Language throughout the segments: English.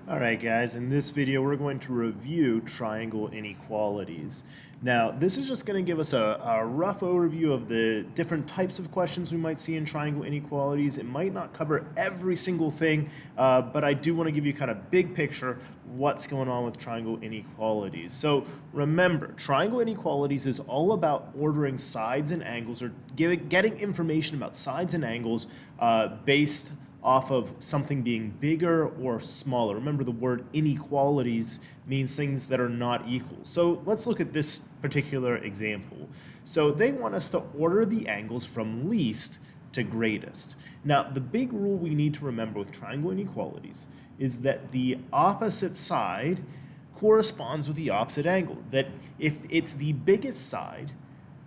Alright guys, in this video we're going to review triangle inequalities. Now this is just going to give us a rough overview of the different types of questions we might see in triangle inequalities. It might not cover every single thing, but I do want to give you kind of big picture what's going on with triangle inequalities. So remember, triangle inequalities is all about ordering sides and angles, or getting information about sides and angles based off of something being bigger or smaller. Remember, the word inequalities means things that are not equal. So let's look at this particular example. So they want us to order the angles from least to greatest. Now, the big rule we need to remember with triangle inequalities is that the opposite side corresponds with the opposite angle. That if it's the biggest side,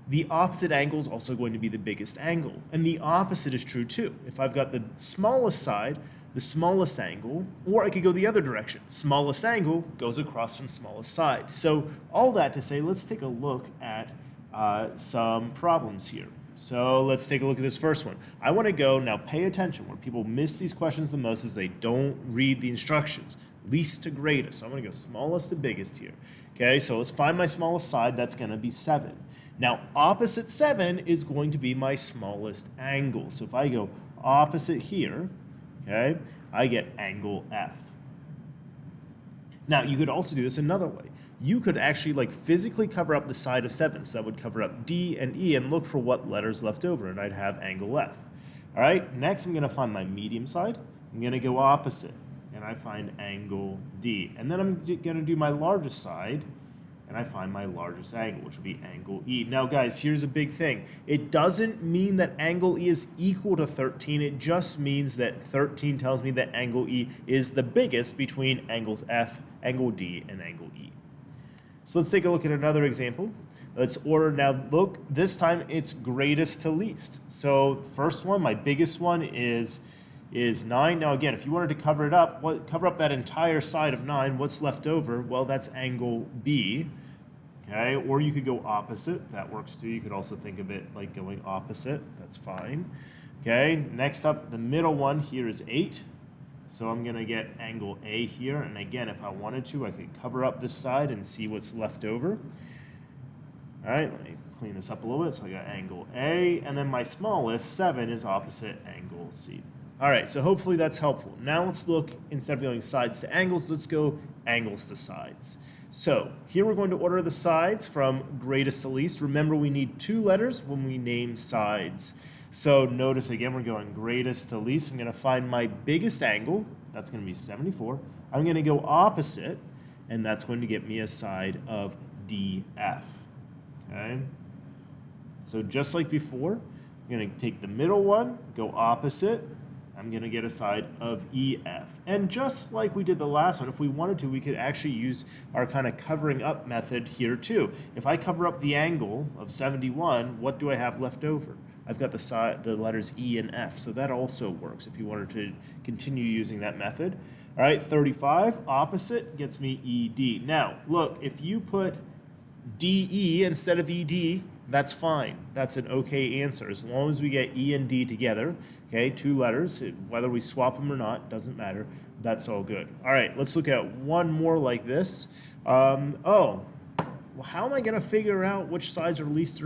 the opposite angle is also going to be the biggest angle. And the opposite is true too. If I've got the smallest side, the smallest angle, or I could go the other direction. Smallest angle goes across from smallest side. So all that to say, let's take a look at some problems here. So let's take a look at this first one. I want to go, now pay attention, where people miss these questions the most is they don't read the instructions. Least to greatest. So I'm going to go smallest to biggest here. Okay, so let's find my smallest side. That's going to be 7. Now, opposite 7 is going to be my smallest angle. So if I go opposite here, okay, I get angle F. Now, you could also do this another way. You could actually like physically cover up the side of 7. So that would cover up D and E and look for what letters left over, and I'd have angle F. All right, next I'm going to find my medium side. I'm going to go opposite, and I find angle D. And then I'm going to do my largest side, and I find my largest angle, which would be angle E. Now guys, here's a big thing. It doesn't mean that angle E is equal to 13. It just means that 13 tells me that angle E is the biggest between angles F, angle D, and angle E. So let's take a look at another example. Let's order, now look, this time it's greatest to least. So first one, my biggest one is 9. Now again, if you wanted to cover it up, cover up that entire side of 9, what's left over? Well, that's angle B. Okay, or you could go opposite. That works too. You could also think of it like going opposite. That's fine. Okay, next up, the middle one here is 8. So I'm going to get angle A here. And again, if I wanted to, I could cover up this side and see what's left over. All right, let me clean this up a little bit. So I got angle A, and then my smallest, 7, is opposite angle C. All right, so hopefully that's helpful. Now let's look, instead of going sides to angles, let's go angles to sides. So here we're going to order the sides from greatest to least. Remember, we need 2 letters when we name sides. So notice again, we're going greatest to least. I'm going to find my biggest angle. That's going to be 74. I'm going to go opposite, and that's going to get me a side of DF. Okay? So just like before, I'm going to take the middle one, go opposite. I'm going to get a side of EF. And just like we did the last one, if we wanted to, we could actually use our kind of covering up method here too. If I cover up the angle of 71, what do I have left over? I've got the letters E and F, so that also works if you wanted to continue using that method. All right, 35, opposite, gets me ED. Now, look, if you put DE instead of ED, that's fine. That's an okay answer. As long as we get E and D together, okay, 2 letters, whether we swap them or not, doesn't matter. That's all good. All right, let's look at one more like this. Well, how am I going to figure out which sides are least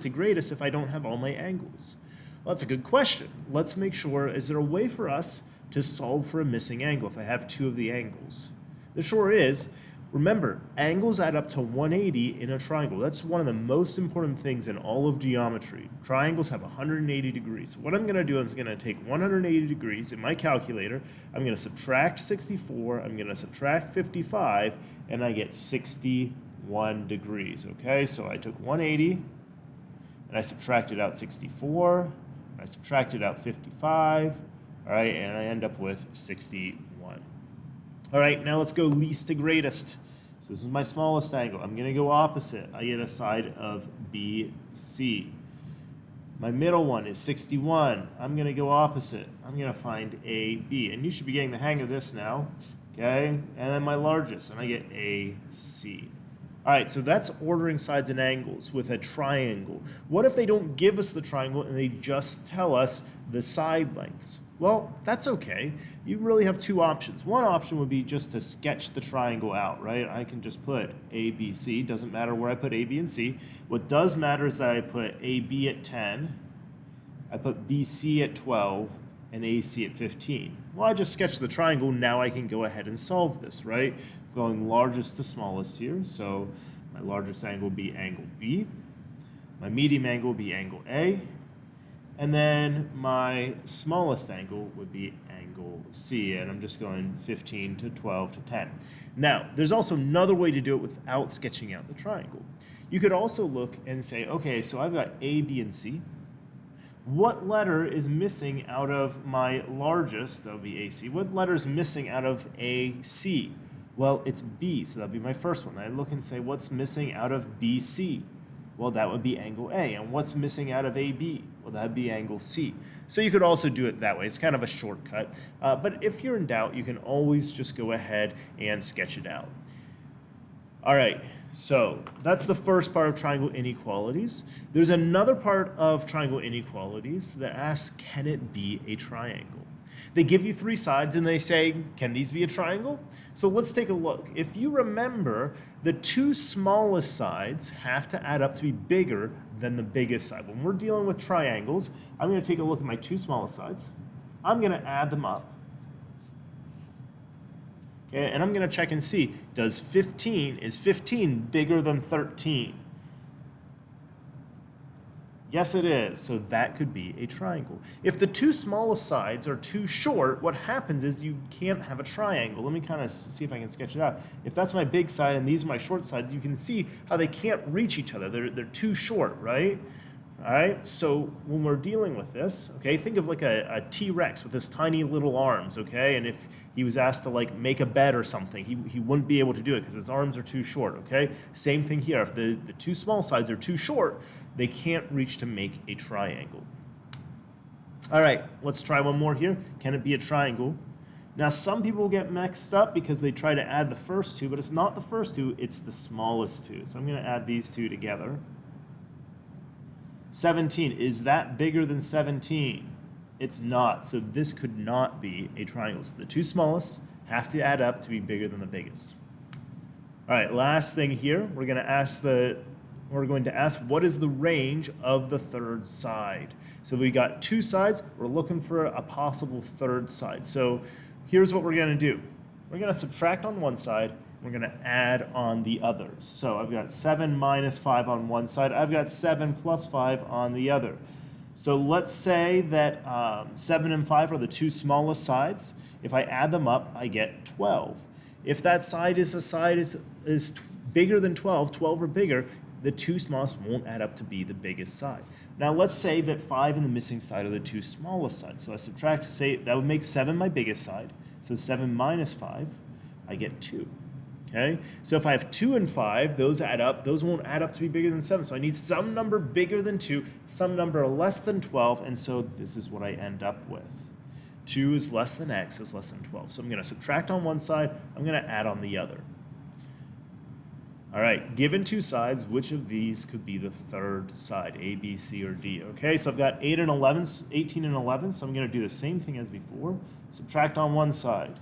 to greatest if I don't have all my angles? Well, that's a good question. Let's make sure, is there a way for us to solve for a missing angle if I have 2 of the angles? There sure is. Remember, angles add up to 180 in a triangle. That's one of the most important things in all of geometry. Triangles have 180 degrees. So what I'm going to do is I'm going to take 180 degrees in my calculator. I'm going to subtract 64. I'm going to subtract 55, and I get 61 degrees. Okay, so I took 180, and I subtracted out 64. And I subtracted out 55. All right, and I end up with 61. All right, now let's go least to greatest. So this is my smallest angle. I'm going to go opposite. I get a side of BC. My middle one is 61. I'm going to go opposite. I'm going to find AB. And you should be getting the hang of this now. Okay? And then my largest, and I get AC. All right, so that's ordering sides and angles with a triangle. What if they don't give us the triangle and they just tell us the side lengths? Well, that's okay. You really have two options. One option would be just to sketch the triangle out, right? I can just put A, B, C. Doesn't matter where I put A, B, and C. What does matter is that I put AB at 10, I put BC at 12, and AC at 15. Well, I just sketched the triangle. Now I can go ahead and solve this, right? Going largest to smallest here. So my largest angle will be angle B. My medium angle will be angle A. And then my smallest angle would be angle C, and I'm just going 15 to 12 to 10. Now, there's also another way to do it without sketching out the triangle. You could also look and say, okay, so I've got A, B, and C. What letter is missing out of my largest, that would be AC, what letter is missing out of AC? Well, it's B, so that would be my first one. I look and say, what's missing out of BC? Well, that would be angle A. And what's missing out of AB? Well, that would be angle C. So you could also do it that way. It's kind of a shortcut. But if you're in doubt, you can always just go ahead and sketch it out. All right, so that's the first part of triangle inequalities. There's another part of triangle inequalities that asks, can it be a triangle? They give you three sides and they say, can these be a triangle? So let's take a look. If you remember, the two smallest sides have to add up to be bigger than the biggest side. When we're dealing with triangles, I'm going to take a look at my two smallest sides. I'm going to add them up. Okay, and I'm going to check and see, is 15 bigger than 13? Yes, it is. So that could be a triangle. If the two smallest sides are too short, what happens is you can't have a triangle. Let me kind of see if I can sketch it out. If that's my big side and these are my short sides, you can see how they can't reach each other. They're too short, right? All right, so when we're dealing with this, okay, think of like a T-Rex with his tiny little arms, okay? And if he was asked to like make a bed or something, he wouldn't be able to do it because his arms are too short, okay? Same thing here. If the two small sides are too short, they can't reach to make a triangle. All right, let's try one more here. Can it be a triangle? Now, some people get mixed up because they try to add the first two, but it's not the first two, it's the smallest two. So I'm going to add these two together. 17, is that bigger than 17? It's not, so this could not be a triangle. So the two smallest have to add up to be bigger than the biggest. All right, last thing here, we're going to ask what is the range of the third side? So we got two sides, we're looking for a possible third side. So here's what we're going to do. We're going to subtract on one side, we're going to add on the other. So I've got 7 minus 5 on one side. I've got 7 plus 5 on the other. So let's say that 7 and 5 are the two smallest sides. If I add them up, I get 12. If that side is bigger than 12, 12 or bigger, the two smallest won't add up to be the biggest side. Now let's say that 5 and the missing side are the two smallest sides. So I subtract, say that would make 7 my biggest side. So 7 minus 5, I get 2. Okay, so if I have 2 and 5, those add up. Those won't add up to be bigger than 7. So I need some number bigger than 2, some number less than 12, and so this is what I end up with. 2 is less than x is less than 12. So I'm going to subtract on one side, I'm going to add on the other. All right, given two sides, which of these could be the third side, A, B, C, or D? Okay, so I've got 18 and 11, so I'm going to do the same thing as before. Subtract on one side,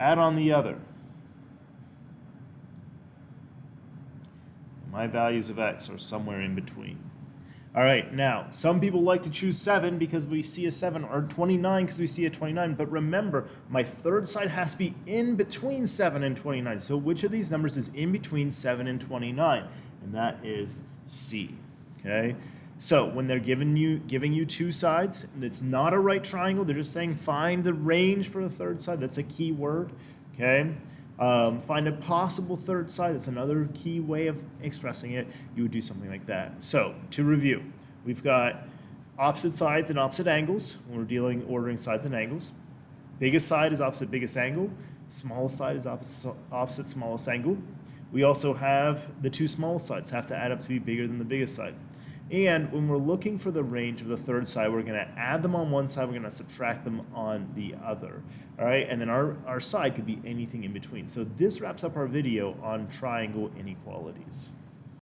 add on the other. My values of x are somewhere in between. All right, now, some people like to choose 7 because we see a 7, or 29 because we see a 29, but remember, my third side has to be in between 7 and 29. So which of these numbers is in between 7 and 29? And that is C, okay? So when they're giving you two sides, it's not a right triangle. They're just saying find the range for the third side. That's a key word, okay? Find a possible third side. That's another key way of expressing it. You would do something like that. So to review, we've got opposite sides and opposite angles when we're ordering sides and angles. Biggest side is opposite biggest angle. Smallest side is opposite smallest angle. We also have the two smallest sides have to add up to be bigger than the biggest side. And when we're looking for the range of the third side, we're going to add them on one side, we're going to subtract them on the other. All right, and then our side could be anything in between. So this wraps up our video on triangle inequalities.